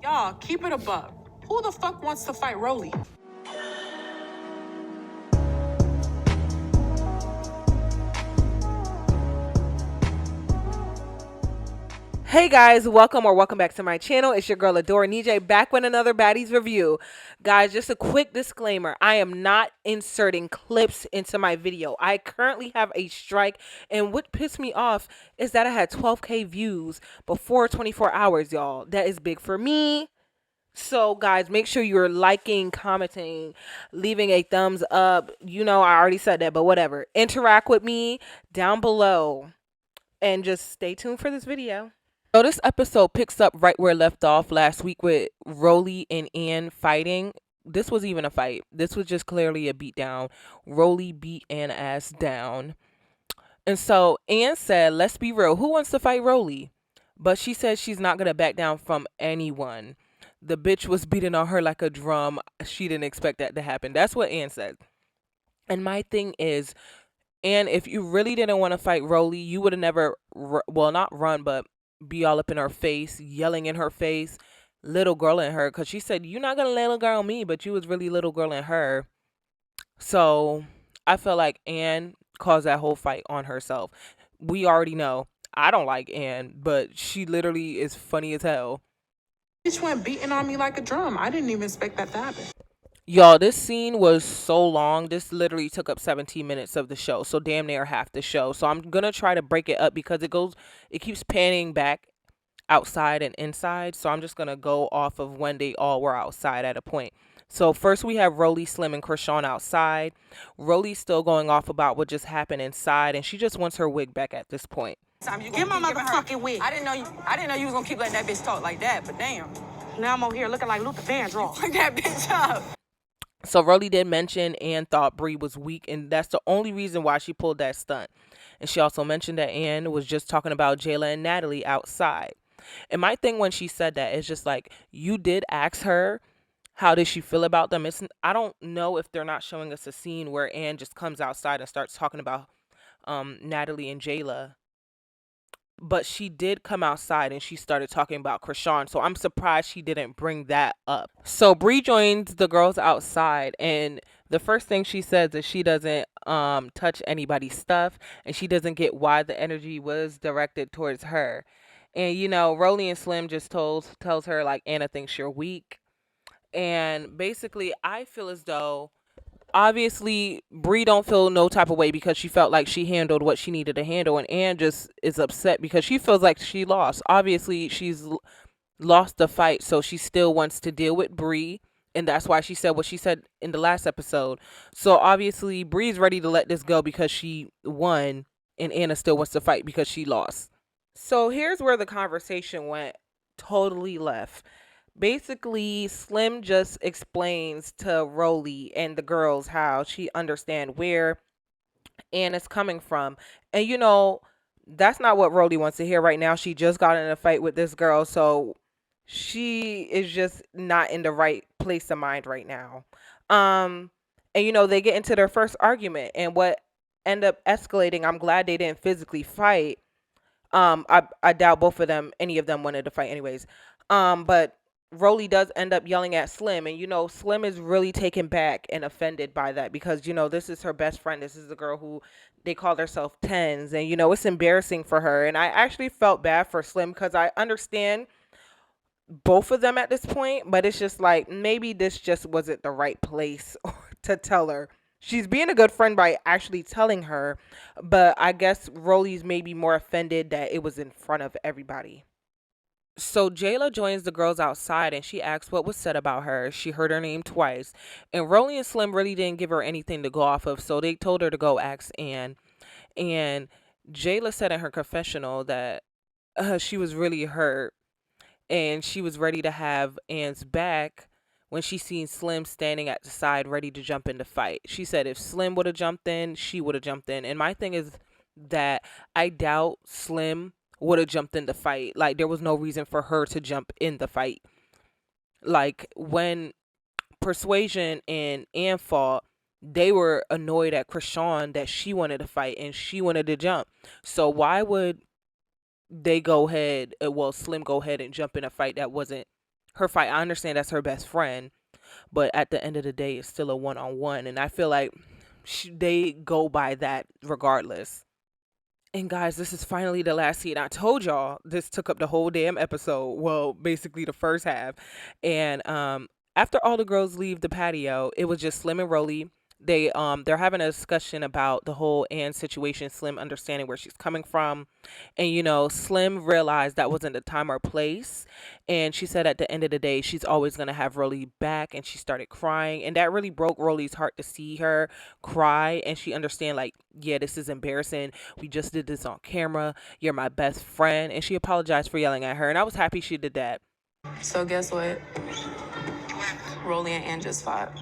Y'all, keep it above. Who the fuck wants to fight Rollie? Hey guys, welcome back to my channel. It's your girl Adore Nijay back with another Baddies review. Guys, just a quick disclaimer. I am not inserting clips into my video. I currently have a strike, and what pissed me off is that I had 12K views before 24 hours, y'all. That is big for me. So guys, make sure you're liking, commenting, leaving a thumbs up. You know, I already said that, but whatever. Interact with me down below and just stay tuned for this video. So this episode picks up right where it left off last week with Rollie and Ann fighting. This was even a fight. This was just clearly a beatdown. Rollie beat Ann ass down. And so Ann said, let's be real. Who wants to fight Rollie? But she said she's not going to back down from anyone. The bitch was beating on her like a drum. She didn't expect that to happen. That's what Ann said. And my thing is, Ann, if you really didn't want to fight Rollie, you would have never, well, not run, but be all up in her face, yelling in her face, little girl in her, because she said, you're not gonna little girl me, but you was really little girl in her. So I feel like Ann caused that whole fight on herself. We already know I don't like Ann, but she literally is funny as hell. Bitch went beating on me like a drum. I didn't even expect that to happen. Y'all, this scene was so long. This literally took up 17 minutes of the show, so damn near half the show. So I'm gonna try to break it up because it keeps panning back outside and inside. So I'm just gonna go off of when they all were outside at a point. So first we have Rollie, Slim, and Chrisean outside. Rollie's still going off about what just happened inside, and she just wants her wig back at this point. Give my motherfucking wig. I didn't know you was gonna keep letting that bitch talk like that, but damn. Now I'm over here looking like Luther Vandross. Fuck that bitch up. So Rollie did mention Ann thought Bree was weak, and that's the only reason why she pulled that stunt. And she also mentioned that Ann was just talking about Jela and Natalie outside. And my thing when she said that is just like, you did ask her how did she feel about them. I don't know if they're not showing us a scene where Ann just comes outside and starts talking about Natalie and Jela. But she did come outside and she started talking about Chrisean. So I'm surprised she didn't bring that up. So Bree joins the girls outside, and the first thing she says is she doesn't touch anybody's stuff, and she doesn't get why the energy was directed towards her. And you know, Rollie and Slim just tells her like, Anna thinks you're weak. And basically I feel as though obviously Bree don't feel no type of way because she felt like she handled what she needed to handle, and Ann just is upset because she feels like she lost. Obviously she's lost the fight, so she still wants to deal with Bree, and that's why she said what she said in the last episode. So obviously Bree's ready to let this go because she won, and Anna still wants to fight because she lost. So here's where the conversation went totally left. Basically, Slim just explains to Rollie and the girls how she understand where Ann is coming from. And you know, that's not what Rollie wants to hear right now. She just got in a fight with this girl, so she is just not in the right place of mind right now. And you know, they get into their first argument, and what end up escalating, I'm glad they didn't physically fight. I doubt any of them wanted to fight anyways. But Rollie does end up yelling at Slim, and you know, Slim is really taken back and offended by that because you know, this is her best friend. This is the girl who they call herself Tens, and you know, it's embarrassing for her. And I actually felt bad for Slim because I understand both of them at this point, but it's just like maybe this just wasn't the right place to tell her. She's being a good friend by actually telling her, but I guess Rollie's maybe more offended that it was in front of everybody. So Jela joins the girls outside, and she asks what was said about her. She heard her name twice, and Rollie and Slim really didn't give her anything to go off of, so they told her to go ask Ann. And Jela said in her confessional that she was really hurt, and she was ready to have Ann's back when she seen Slim standing at the side ready to jump in the fight. She said if Slim would have jumped in, she would have jumped in. And my thing is that I doubt Slim would have jumped in the fight. Like, there was no reason for her to jump in the fight. Like, when Persuasion and Ann fought, they were annoyed at Chrisean that she wanted to fight and she wanted to jump. So why would they go ahead, Slim go ahead and jump in a fight that wasn't her fight. I understand that's her best friend, but at the end of the day, it's still a one-on-one. And I feel like they go by that regardless. And guys, this is finally the last scene. I told y'all this took up the whole damn episode. Well, basically the first half. And after all the girls leave the patio, it was just Slim and Rollie. They're having a discussion about the whole Anne situation, Slim understanding where she's coming from. And Slim realized that wasn't the time or place. And she said at the end of the day, she's always gonna have Rollie back, and she started crying. And that really broke Rollie's heart to see her cry, and she understand, like, yeah, this is embarrassing. We just did this on camera. You're my best friend. And she apologized for yelling at her. And I was happy she did that. So guess what? Rollie and Ann just fought.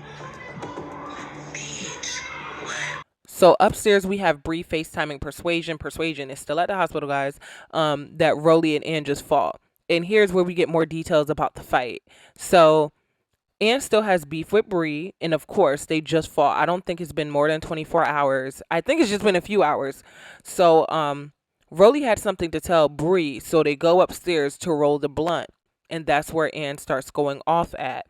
So upstairs we have Bree FaceTiming Persuasion. Persuasion is still at the hospital, guys. That Rollie and Ann just fought. And here's where we get more details about the fight. So Ann still has beef with Bree, and of course they just fought. I don't think it's been more than 24 hours. I think it's just been a few hours. So Rollie had something to tell Bree, so they go upstairs to roll the blunt, and that's where Ann starts going off at.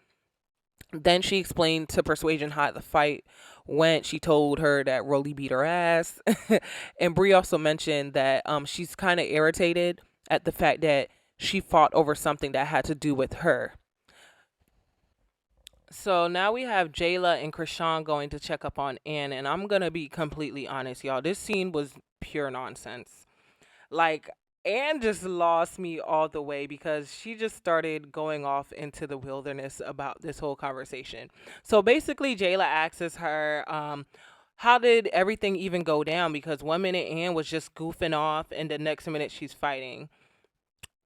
Then she explained to Persuasion how the fight went. She told her that Rollie beat her ass. And Bree also mentioned that she's kind of irritated at the fact that she fought over something that had to do with her. So now we have Jela and Chrisean going to check up on Anne. And I'm going to be completely honest, y'all. This scene was pure nonsense. Like, Anne just lost me all the way because she just started going off into the wilderness about this whole conversation. So basically, Jela asks her, how did everything even go down? Because 1 minute Anne was just goofing off, and the next minute she's fighting.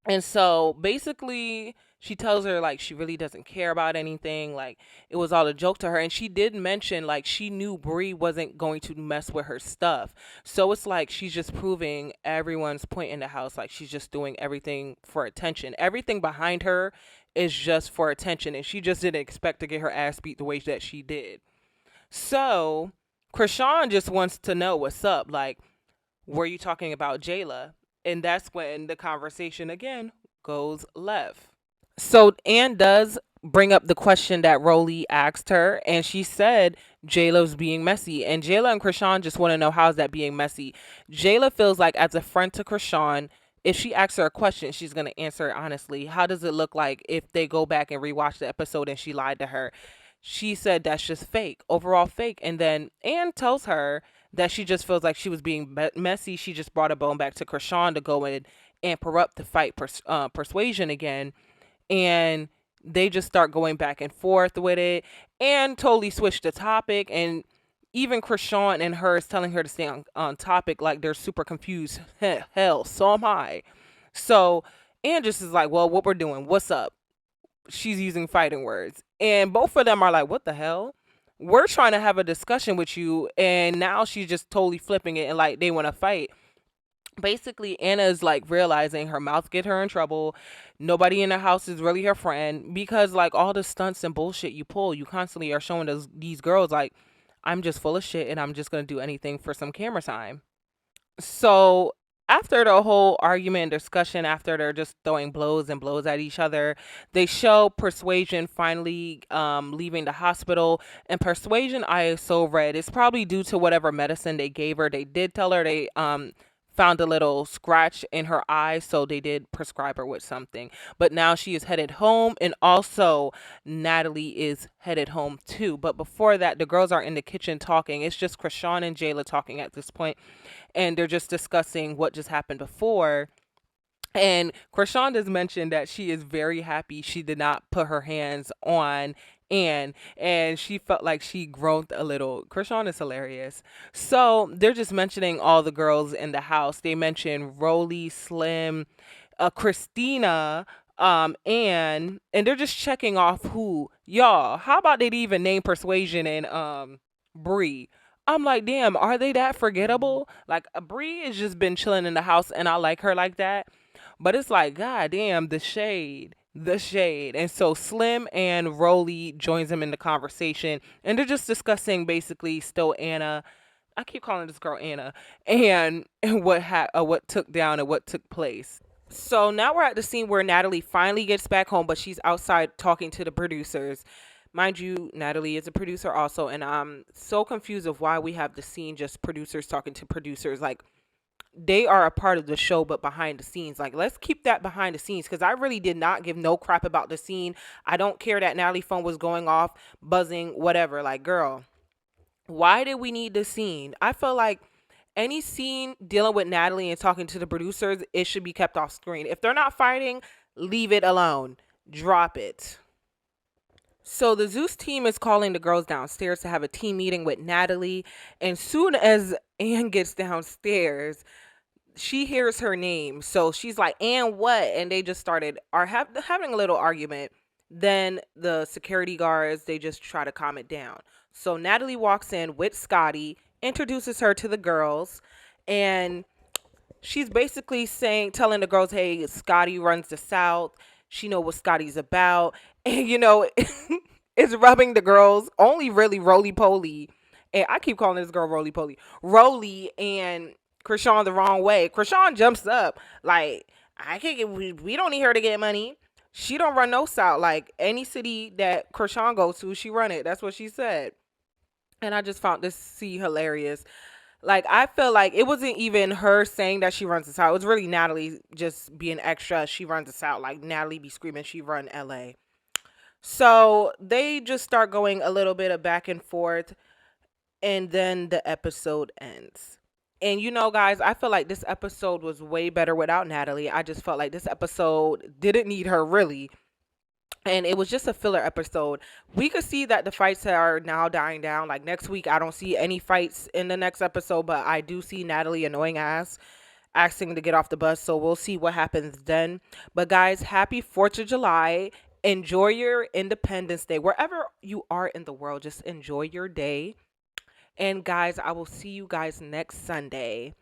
And so basically, she tells her, like, she really doesn't care about anything. Like, it was all a joke to her. And she did mention, like, she knew Bree wasn't going to mess with her stuff. So it's like she's just proving everyone's point in the house. Like, she's just doing everything for attention. Everything behind her is just for attention. And she just didn't expect to get her ass beat the way that she did. So Chrisean just wants to know what's up. Like, were you talking about Jela? And that's when the conversation again goes left. So Anne does bring up the question that Rollie asked her, and she said Jayla's being messy. And Jela and Chrisean just want to know, how's that being messy? Jela feels like, as a friend to Chrisean, if she asks her a question, she's going to answer it honestly. How does it look like if they go back and rewatch the episode and she lied to her? She said that's just fake, overall fake. And then Anne tells her that she just feels like she was being messy. She just brought a bone back to Chrisean to go and interrupt the fight Persuasion again. And they just start going back and forth with it, and totally switched the topic. And even Chrisean and her is telling her to stay on topic, like they're super confused. Hell, so am I. So Anne just is like, well, what we're doing, what's up? She's using fighting words. And both of them are like, what the hell? We're trying to have a discussion with you, and now she's just totally flipping it and like they want to fight. Basically, Anna is like realizing her mouth get her in trouble. Nobody in the house is really her friend, because like all the stunts and bullshit you pull, you constantly are showing these girls like, I'm just full of shit and I'm just going to do anything for some camera time. So after the whole argument and discussion, after they're just throwing blows and blows at each other, they show Persuasion finally leaving the hospital. And Persuasion eye is so red. It's probably due to whatever medicine they gave her. They did tell her they found a little scratch in her eye, so they did prescribe her with something. But now she is headed home, and also Natalie is headed home too. But before that, the girls are in the kitchen talking. It's just Chrisean and Jela talking at this point, and they're just discussing what just happened before. And Chrisean does mention that she is very happy she did not put her hands on Anne, and she felt like she groaned a little. Chrisean is hilarious. So they're just mentioning all the girls in the house. They mention Rollie, Slim, Christina, Anne, and they're just checking off who. Y'all, how about they'd even name Persuasion and Bree? I'm like, damn, are they that forgettable? Like, Bree has just been chilling in the house, and I like her like that. But it's like, god damn, the shade. The shade. And so Slim and Rollie joins them in the conversation, and they're just discussing basically still Anna. I keep calling this girl Anna, and what took down and what took place. So now we're at the scene where Natalie finally gets back home, but she's outside talking to the producers. Mind you, Natalie is a producer also, and I'm so confused of why we have the scene just producers talking to producers. Like, they are a part of the show, but behind the scenes. Like, let's keep that behind the scenes, because I really did not give no crap about the scene. I don't care that Natalie's phone was going off, buzzing, whatever. Like, girl, why did we need this scene? I feel like any scene dealing with Natalie and talking to the producers, it should be kept off screen. If they're not fighting, leave it alone. Drop it. So the ZEUS team is calling the girls downstairs to have a team meeting with Natalie. And soon as Anne gets downstairs, she hears her name. So she's like, Anne, what? And they just started having a little argument. Then the security guards, they just try to calm it down. So Natalie walks in with Scotty, introduces her to the girls, and she's basically telling the girls, hey, Scotty runs the South. She know what Scotty's about. And, it's rubbing the girls, only really Roly Poly. And I keep calling this girl Roly Poly. Rollie and Chrisean the wrong way. Chrisean jumps up like, I can't get, we don't need her to get money. She don't run no South. Like, any city that Chrisean goes to, she run it. That's what she said. And I just found this scene hilarious. Like, I feel like it wasn't even her saying that she runs the South. It was really Natalie just being extra. She runs the South. Like, Natalie be screaming she run LA. So they just start going a little bit of back and forth. And then the episode ends. And guys, I feel like this episode was way better without Natalie. I just felt like this episode didn't need her really. And it was just a filler episode. We could see that the fights are now dying down. Like, next week, I don't see any fights in the next episode, but I do see Natalie annoying ass asking to get off the bus. So we'll see what happens then. But guys, happy 4th of July. Enjoy your Independence Day. Wherever you are in the world, just enjoy your day. And guys, I will see you guys next Sunday.